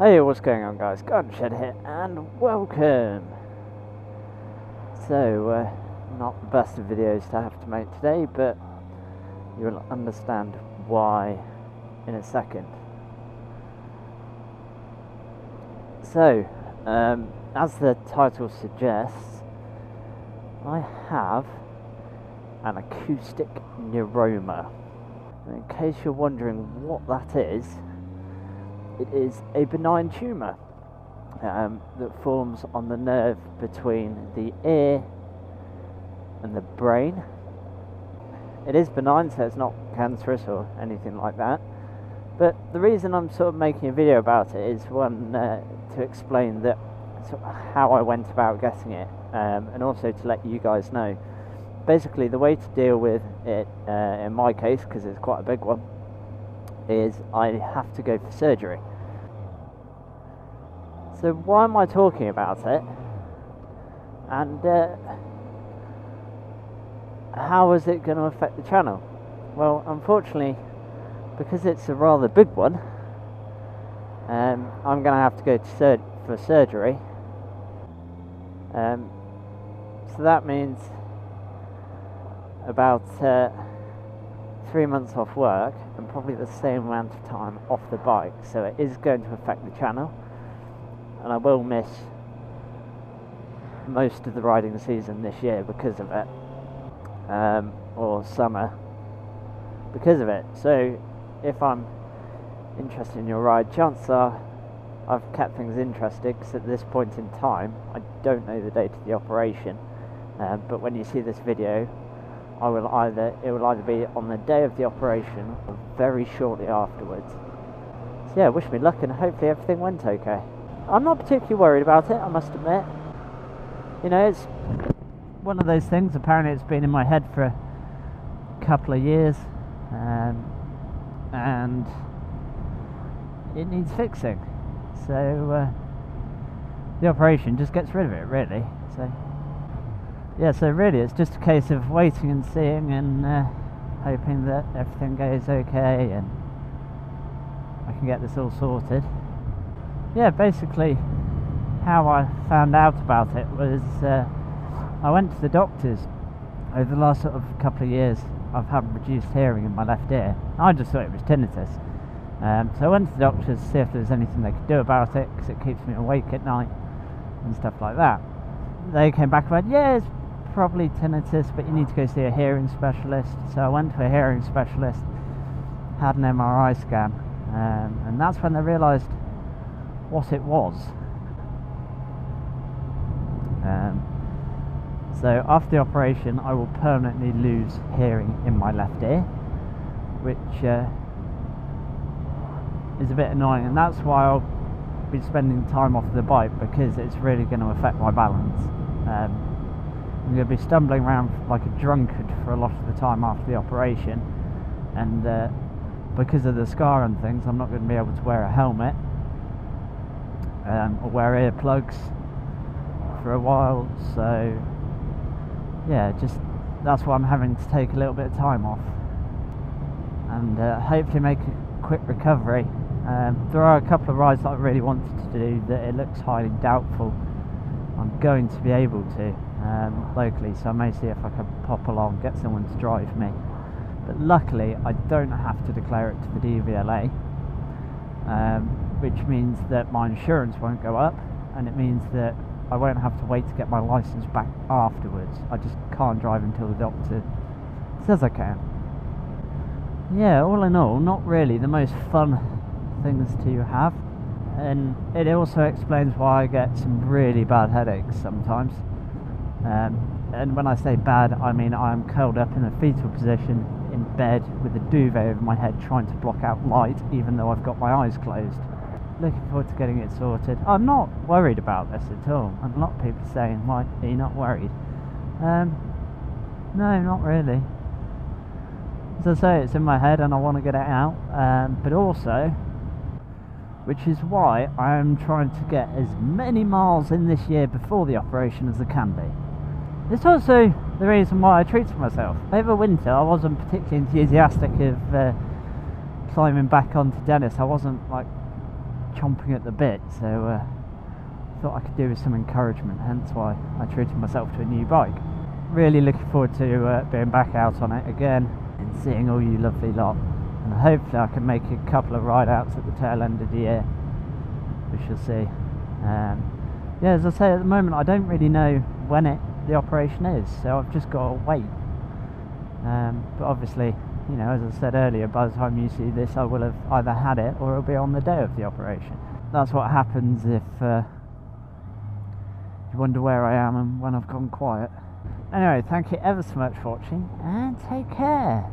Hey, what's going on, guys? Garden Shed here, and welcome! So, not the best of videos to have to make today, but you'll understand why in a second. So, as the title suggests, I have an Acoustic Neuroma. And in case you're wondering what that is, it is a benign tumour that forms on the nerve between the ear and the brain. It is benign, so it's not cancerous or anything like that. But the reason I'm sort of making a video about it is one, to explain that sort of how I went about getting it, and also to let you guys know. Basically, the way to deal with it, in my case, because it's quite a big one, is I have to go for surgery. So why am I talking about it? And how is it going to affect the channel? Well, unfortunately, because it's a rather big one, I'm going to have to go to for surgery. So that means about 3 months off work and probably the same amount of time off the bike, so it is going to affect the channel, and I will miss most of the riding season this year because of it, or summer because of it. So if I'm interested in your ride, chances are I've kept things interesting, because at this point in time I don't know the date of the operation, but when you see this video, it will either be on the day of the operation or very shortly afterwards. So yeah, wish me luck, and hopefully everything went okay. I'm not particularly worried about it, I must admit. You know, it's one of those things. Apparently it's been in my head for a couple of years, and it needs fixing. So the operation just gets rid of it, really. So yeah, so really it's just a case of waiting and seeing, and hoping that everything goes okay and I can get this all sorted. Yeah, basically how I found out about it was I went to the doctors. Over the last sort of couple of years I've had reduced hearing in my left ear. I just thought it was tinnitus. So I went to the doctors to see if there was anything they could do about it, because it keeps me awake at night and stuff like that. They came back and went, yeah, it's probably tinnitus, but you need to go see a hearing specialist. So I went to a hearing specialist, had an MRI scan, and that's when they realised what it was. So after the operation I will permanently lose hearing in my left ear, which is a bit annoying, and that's why I'll be spending time off the bike, because it's really going to affect my balance. I'm going to be stumbling around like a drunkard for a lot of the time after the operation, and because of the scar and things, I'm not going to be able to wear a helmet or wear earplugs for a while. So yeah, just that's why I'm having to take a little bit of time off, and hopefully make a quick recovery. There are a couple of rides that I really wanted to do that it looks highly doubtful I'm going to be able to locally, so I may see if I can pop along, get someone to drive me. But luckily I don't have to declare it to the DVLA, which means that my insurance won't go up, and it means that I won't have to wait to get my license back afterwards. I just can't drive until the doctor says I can. Yeah, all in all, not really the most fun things to have, and it also explains why I get some really bad headaches sometimes. And when I say bad, I mean I'm curled up in a fetal position in bed with a duvet over my head, trying to block out light even though I've got my eyes closed. Looking forward to getting it sorted. I'm not worried about this at all, and a lot of people saying, why are you not worried? No, not really. As I say, it's in my head and I want to get it out, but also, which is why I am trying to get as many miles in this year before the operation as I can be. It's also the reason why I treated myself. Over winter I wasn't particularly enthusiastic of climbing back onto Dennis. I wasn't like chomping at the bit, so thought I could do with some encouragement, hence why I treated myself to a new bike. Really looking forward to being back out on it again and seeing all you lovely lot, and hopefully I can make a couple of ride outs at the tail end of the year. We shall see. Yeah, as I say, at the moment I don't really know when the operation is, so I've just got to wait. But obviously, you know, as I said earlier, by the time you see this I will have either had it or it'll be on the day of the operation. That's what happens if you wonder where I am and when I've gone quiet. Anyway, thank you ever so much for watching, and take care.